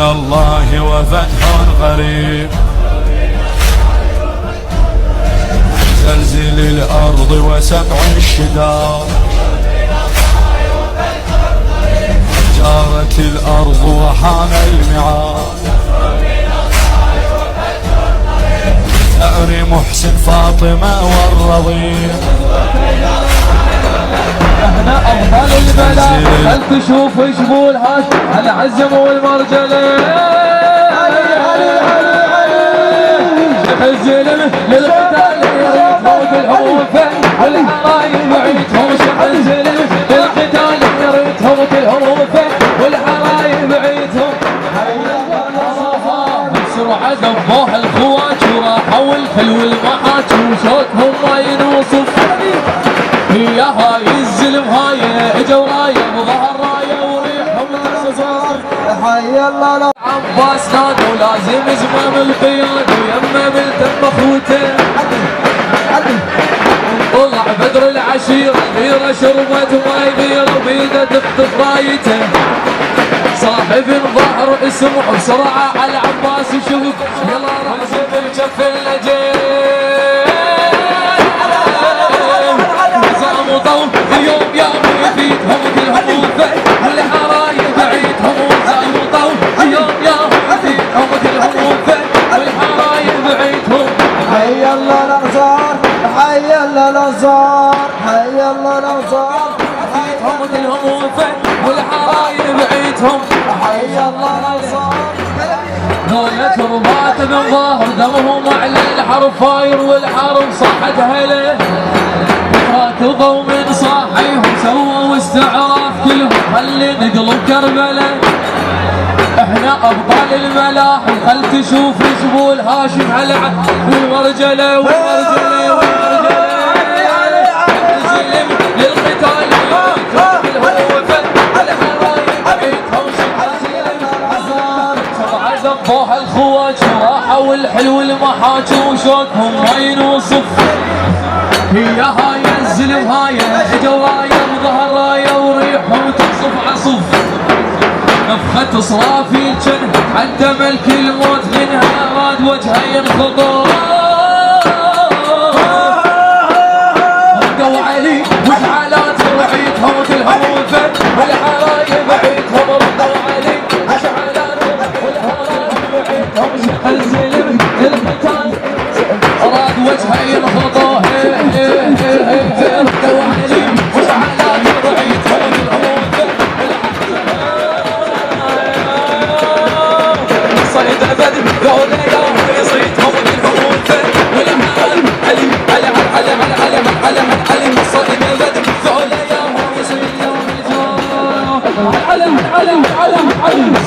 من الله وفتح قريب زلزل الأرض وسبع الشداد جارت الأرض وحان الميعاد ثأر محسن فاطمة والرضيع احنا ابطال البلاء هل تشوف جبول هاش العزم والمرجله شيخ الزلم للقتال يريد فوق الهوفه والحرايم بعيدهم شيخ الزلم للقتال يريد فوق الهوفه والحرايم بعيدهم بسرعه دبوها الخواج وراحوا الخلو المحاج وصوتهم ما ينوصف هي هاي الزلم هاي اجا ورايا وظهر رايا وريحهم الصصاص حي الله لا عباس نادى ولازم زمام القياد ويمه بالتم اخوته طلع بدر العشيره غيره شربت ما يغيره بيده تخطف رايته صاحب ظهر اسمه بسرعه على عباس وشوف يلا راح زبر جف اللجين وطوم اليوم يا مفيدهم كلهم وفه والحرايب بعيدهم وزام وطوم اليوم يا مفيدهم كلهم وفه والحرايب بعيدهم حي الله الانصار حي الله الانصار حي الله الانصار هم كلهم وفه والحرايب بعيدهم حي الله الانصار دولة تربات من ظاهر دمهم على الحرب فاير والحرب صاحت هله راتبوا من صاحيهم سووا استعراف كلهم خلي نقلب كربلاء احنا ابطال الملاحم خل تشوف جبول هاشم على والمرجله والمرجله والمرجله الزلم للقتال بالهوفه على حرايب بعيدهم سبعه دبوها الخواج راحوا الحلو المحاج وشوكهم ما ينوصف هي هاي الزلم هاي اجا ورايا وظهر رايا وريحهم تصف عصف نفخة صرافي الجن عدى ملك الموت منها راد وجهه ينخطر ردوا علي وشعالات بعيدهم كلهم وفد والحرايب بعيدهم ردوا علي وشعالات والحرايب بعيدهم الزلم القتال راد وجهه ينخطر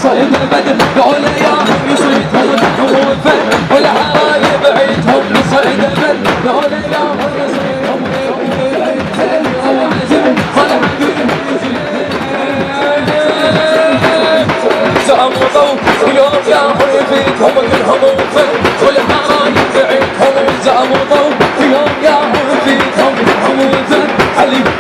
صيد البدر قول ياهم يصيدهم وفه والحرايب بعيدهم صيد البدر قول ياهم يصيدهم زعموا يوم ياهم يفيدهم كلهم وفه والحرايب بعيدهم زعموا يوم ياهم يفيدهم كلهم وفه